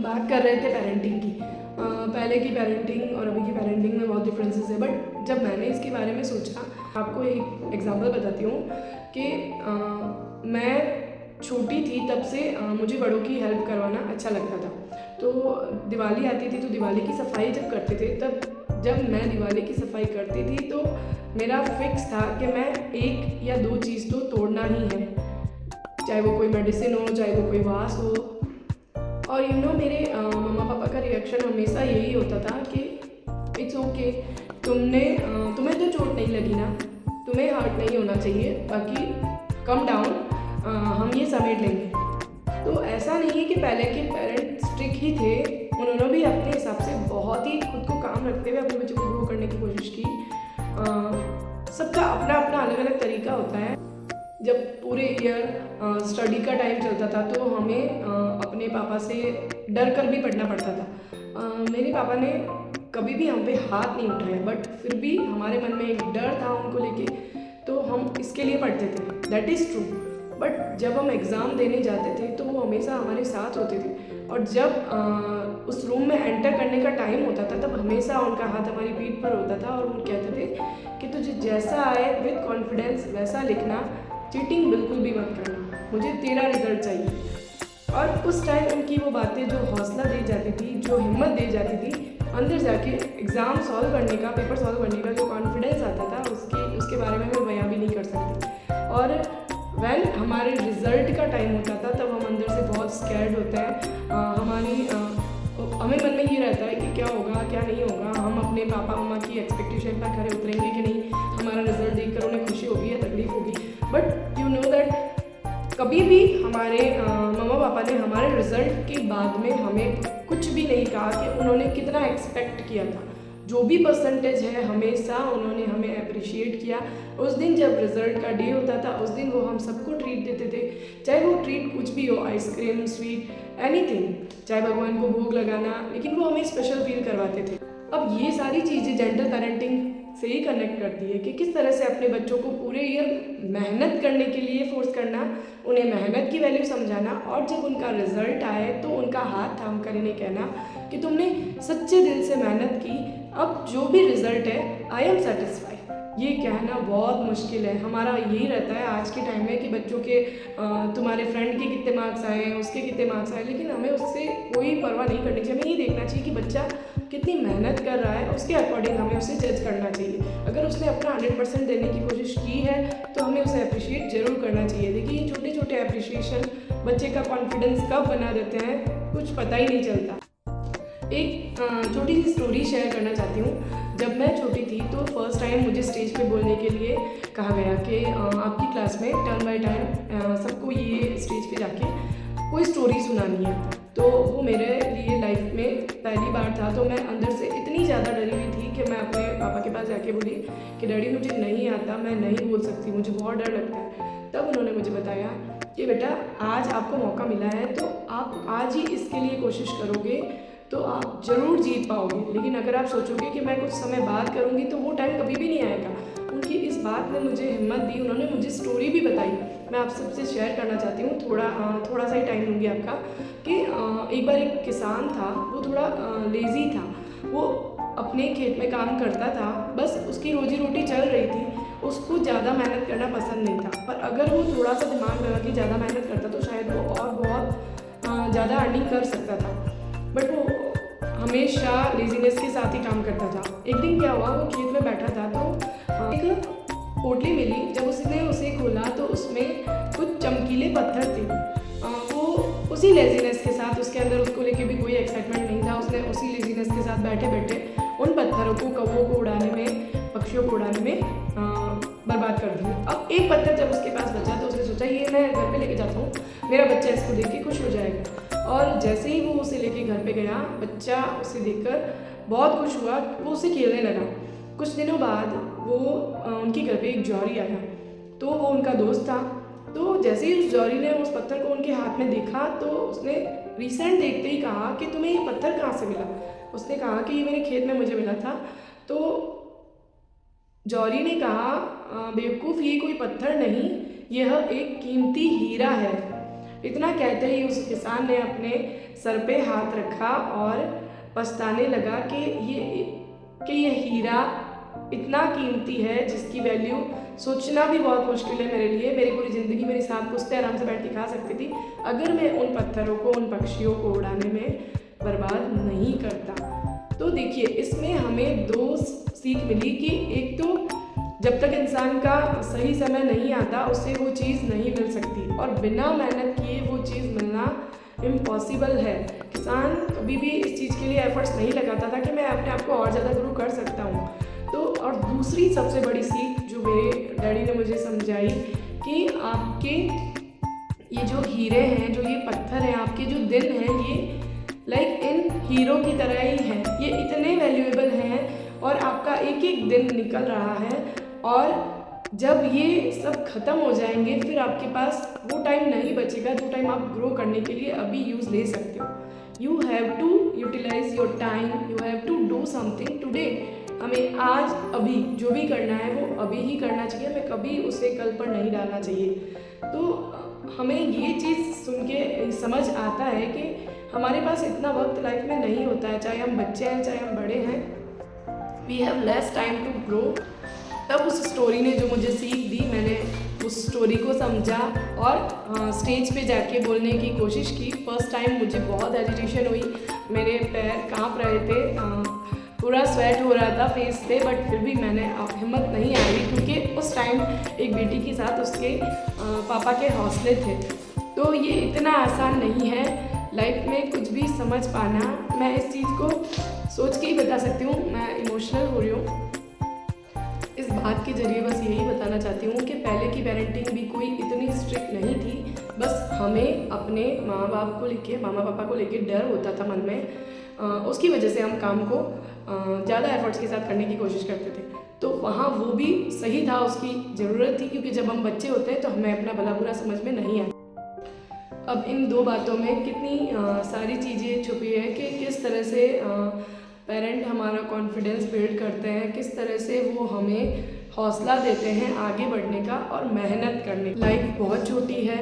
हम बात कर रहे थे पेरेंटिंग की। पहले की पेरेंटिंग और अभी की पेरेंटिंग में बहुत डिफरेंसेस है, बट जब मैंने इसके बारे में सोचा, आपको एक एग्जांपल बताती हूँ कि मैं छोटी थी तब से मुझे बड़ों की हेल्प करवाना अच्छा लगता था। तो दिवाली आती थी तो दिवाली की सफाई जब करते थे, तब जब मैं दिवाली की सफाई करती थी तो मेरा फिक्स था कि मैं एक या दो चीज़ तो तोड़ना ही है, चाहे वो कोई मेडिसिन हो, चाहे वो कोई वास हो। और मेरे मम्मा पापा का रिएक्शन हमेशा यही होता था कि इट्स ओके, तुम्हें तो चोट नहीं लगी ना, तुम्हें हर्ट नहीं होना चाहिए, बाकी कम डाउन, हम ये समेट लेंगे। तो ऐसा नहीं है कि पहले के पेरेंट्स स्ट्रिक्ट ही थे, उन्होंने भी अपने हिसाब से बहुत ही खुद को काम रखते हुए अपने बच्चों को ग्रो करने की कोशिश की। सबका अपना अपना अलग अलग तरीका होता है। जब पूरे ईयर स्टडी का टाइम चलता था तो हमें अपने पापा से डर कर भी पढ़ना पड़ता था। मेरे पापा ने कभी भी हम पे हाथ नहीं उठाया, बट फिर भी हमारे मन में एक डर था उनको लेके, तो हम इसके लिए पढ़ते थे, दैट इज़ ट्रू। बट जब हम एग्ज़ाम देने जाते थे तो वो हमेशा हमारे साथ होते थे, और जब उस रूम में एंटर करने का टाइम होता था तब हमेशा उनका हाथ हमारी पीठ पर होता था और वो कहते थे कि तुझे जैसा आए विद कॉन्फिडेंस वैसा लिखना, चीटिंग बिल्कुल भी मत करना, मुझे तेरा रिजल्ट चाहिए। और उस टाइम उनकी वो बातें जो हौसला दे जाती थी, जो हिम्मत दे जाती थी, अंदर जाके एग्ज़ाम सॉल्व करने का, पेपर सॉल्व करने का जो कॉन्फिडेंस आता था, उसके बारे में मैं बयां भी नहीं कर सकती। और व्हेन हमारे रिज़ल्ट का टाइम होता था तब हम अंदर से बहुत स्कैर्ड होते हैं। हमें मन में ये रहता है कि क्या होगा क्या नहीं होगा, हम अपने पापा मम्मा की एक्सपेक्टेशन पर खरे उतरेंगे कि नहीं, हमारा रिजल्ट देखकर उन्हें खुशी होगी या तकलीफ होगी। बट यू नो दैट कभी भी हमारे मम्मा पापा ने हमारे रिजल्ट के बाद में हमें कुछ भी नहीं कहा कि उन्होंने कितना एक्सपेक्ट किया था। जो भी परसेंटेज है हमेशा उन्होंने हमें अप्रिशिएट किया। उस दिन जब रिज़ल्ट का डे होता था उस दिन वो हम सबको ट्रीट देते थे, चाहे वो ट्रीट कुछ भी हो, आइसक्रीम, स्वीट, एनीथिंग, चाहे भगवान को भोग लगाना, लेकिन वो हमें स्पेशल फील करवाते थे। अब ये सारी चीज़ें जेंटल पेरेंटिंग से ही कनेक्ट करती है कि किस तरह से अपने बच्चों को पूरे ईयर मेहनत करने के लिए फोर्स करना, उन्हें मेहनत की वैल्यू समझाना, और जब उनका रिजल्ट आए तो उनका हाथ थाम कर इन्हें कहना कि तुमने सच्चे दिल से मेहनत की, अब जो भी रिजल्ट है आई एम सेटिस्फाइड। ये कहना बहुत मुश्किल है। हमारा यही रहता है आज के टाइम में कि बच्चों के तुम्हारे फ्रेंड के कितने मार्क्स आए हैं, उसके कितने मार्क्स आए, लेकिन हमें उससे कोई परवाह नहीं करनी चाहिए। हमें ये देखना चाहिए कि बच्चा कितनी मेहनत कर रहा है, उसके अकॉर्डिंग हमें उसे जज करना चाहिए। अगर उसने अपना 100% देने की कोशिश की है तो हमें उसे अप्रिशिएट ज़रूर करना चाहिए। देखिए, ये छोटे छोटे अप्रिशिएशन बच्चे का कॉन्फिडेंस कब बना देते हैं कुछ पता ही नहीं चलता। एक छोटी सी स्टोरी शेयर करना चाहती हूँ। जब मैं छोटी थी तो फर्स्ट टाइम मुझे स्टेज पे बोलने के लिए कहा गया कि आपकी क्लास में टर्न बाय टर्न सबको ये स्टेज पे जाके कोई स्टोरी सुनानी है। तो वो मेरे लिए लाइफ में पहली बार था, तो मैं अंदर से इतनी ज़्यादा डरी हुई थी कि मैं अपने पापा के पास जाके बोली कि डैडी मुझे नहीं आता, मैं नहीं बोल सकती, मुझे बहुत डर लगता है। तब उन्होंने मुझे बताया कि बेटा आज आपको मौका मिला है तो आप आज ही इसके लिए कोशिश करोगे तो आप ज़रूर जीत पाओगे, लेकिन अगर आप सोचोगे कि मैं कुछ समय बाद करूँगी तो वो टाइम कभी भी नहीं आएगा। उनकी इस बात ने मुझे हिम्मत दी, उन्होंने मुझे स्टोरी भी बताई। मैं आप सबसे शेयर करना चाहती हूँ, थोड़ा सा ही टाइम लूँगी आपका। कि एक बार एक किसान था, वो थोड़ा लेज़ी था, वो अपने खेत में काम करता था, बस उसकी रोजी रोटी चल रही थी, उसको ज़्यादा मेहनत करना पसंद नहीं था। पर अगर वो थोड़ा सा दिमाग लगा के ज़्यादा मेहनत करता तो शायद वो और बहुत ज़्यादा अर्निंग कर सकता था, बट वो हमेशा लेजीनेस के साथ ही काम करता था। एक दिन क्या हुआ, वो खेत में बैठा था तो एक पोटली मिली। जब उसने उसे खोला तो उसमें कुछ चमकीले पत्थर थे। वो उसी लेजीनेस के साथ, उसके अंदर उसको लेके भी कोई एक्साइटमेंट नहीं था, उसने उसी लेजीनेस के साथ बैठे बैठे उन पत्थरों को कौवों को उड़ाने में, पक्षियों को उड़ाने में बर्बाद कर दिया। अब एक पत्थर जब उसके पास बचा तो उसने सोचा ये मैं घर पे लेके जाता हूँ, मेरा बच्चा इसको देख के खुश हो जाएगा। और जैसे ही वो उसे लेके घर पे गया, बच्चा उसे देखकर बहुत खुश हुआ, वो उसे खेलने लगा। कुछ दिनों बाद वो उनके घर पे एक जौहरी आया, तो वो उनका दोस्त था। तो जैसे ही उस जौहरी ने उस पत्थर को उनके हाथ में देखा तो उसने रिसेंट देखते ही कहा कि तुम्हें ये पत्थर कहाँ से मिला। उसने कहा कि ये मेरे खेत में मुझे मिला था। तो जौहरी ने कहा बेवकूफ़, ये कोई पत्थर नहीं, यह एक कीमती हीरा है। इतना कहते ही उस किसान ने अपने सर पे हाथ रखा और पछताने लगा कि ये हीरा इतना कीमती है जिसकी वैल्यू सोचना भी बहुत मुश्किल है मेरे लिए। मेरी पूरी ज़िंदगी मेरी साथ पुश्ते आराम से बैठ के खा सकती थी अगर मैं उन पत्थरों को, उन पक्षियों को उड़ाने में बर्बाद नहीं करता। तो देखिए, इसमें हमें दो सीख मिली कि एक तो जब तक इंसान का सही समय नहीं आता उसे वो चीज़ नहीं मिल सकती, और बिना मेहनत किए वो चीज़ मिलना इम्पॉसिबल है। किसान कभी भी इस चीज़ के लिए एफर्ट्स नहीं लगाता था कि मैं अपने आप को और ज़्यादा ग्रो कर सकता हूँ। तो और दूसरी सबसे बड़ी सीख जो मेरे डैडी ने मुझे समझाई कि आपके ये जो हीरे हैं, जो ये पत्थर हैं, आपके जो दिन हैं, ये लाइक इन हीरो की तरह ही हैं। ये इतने वैल्यूएबल हैं और आपका एक एक दिन निकल रहा है, और जब ये सब ख़त्म हो जाएंगे फिर आपके पास वो टाइम नहीं बचेगा जो टाइम आप ग्रो करने के लिए अभी यूज़ ले सकते हो। You have to utilize your time, you have to do something today. हमें आज अभी जो भी करना है वो अभी ही करना चाहिए, हमें कभी उसे कल पर नहीं डालना चाहिए। तो हमें ये चीज़ सुन के समझ आता है कि हमारे पास इतना वक्त लाइफ में नहीं होता है, चाहे हम बच्चे हैं चाहे हम बड़े हैं। We have less time to grow. तब उस स्टोरी ने जो मुझे सीख दी, मैंने उस स्टोरी को समझा और स्टेज पे जाके बोलने की कोशिश की। फर्स्ट टाइम मुझे बहुत एजिटेशन हुई, मेरे पैर कांप रहे थे, पूरा स्वेट हो रहा था फेस पे, बट फिर भी मैंने हिम्मत नहीं आई क्योंकि उस टाइम एक बेटी के साथ उसके पापा के हौसले थे। तो ये इतना आसान नहीं है लाइफ में कुछ भी समझ पाना। मैं इस चीज़ को सोच के ही बता सकती हूँ, मैं इमोशनल हो रही हूँ। इस बात के ज़रिए बस यही बताना चाहती हूँ कि पहले की पेरेंटिंग भी कोई इतनी स्ट्रिक्ट नहीं थी, बस हमें अपने माँ बाप को लेके, मामा पापा को लेके डर होता था मन में। उसकी वजह से हम काम को ज़्यादा एफर्ट्स के साथ करने की कोशिश करते थे। तो वहाँ वो भी सही था, उसकी ज़रूरत थी, क्योंकि जब हम बच्चे होते हैं तो हमें अपना भला बुरा समझ में नहीं आता। अब इन दो बातों में कितनी सारी चीज़ें छुपी है कि किस तरह से पेरेंट हमारा कॉन्फिडेंस बिल्ड करते हैं, किस तरह से वो हमें हौसला देते हैं आगे बढ़ने का और मेहनत करने की। लाइफ बहुत छोटी है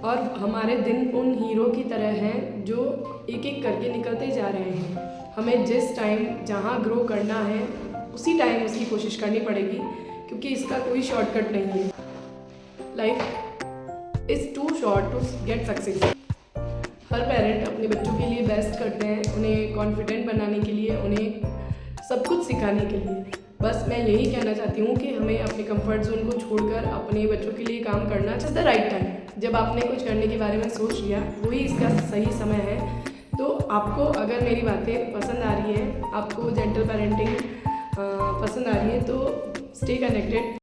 और हमारे दिन उन हीरो की तरह हैं जो एक एक करके निकलते जा रहे हैं। हमें जिस टाइम जहाँ ग्रो करना है उसी टाइम उसकी कोशिश करनी पड़ेगी, क्योंकि इसका कोई शॉर्टकट नहीं है। Life is too short to get success. हर पेरेंट अपने बच्चों के लिए बेस्ट करते हैं, उन्हें कॉन्फिडेंट बनाने के लिए, उन्हें सब कुछ सिखाने के लिए। बस मैं यही कहना चाहती हूँ कि हमें अपने कंफर्ट जोन को छोड़कर अपने बच्चों के लिए काम करना इट्स द राइट टाइम। जब आपने कुछ करने के बारे में सोच लिया वही इसका सही समय है। तो आपको अगर मेरी बातें पसंद आ रही है, आपको जेंटल पेरेंटिंग पसंद आ रही है, तो स्टे कनेक्टेड।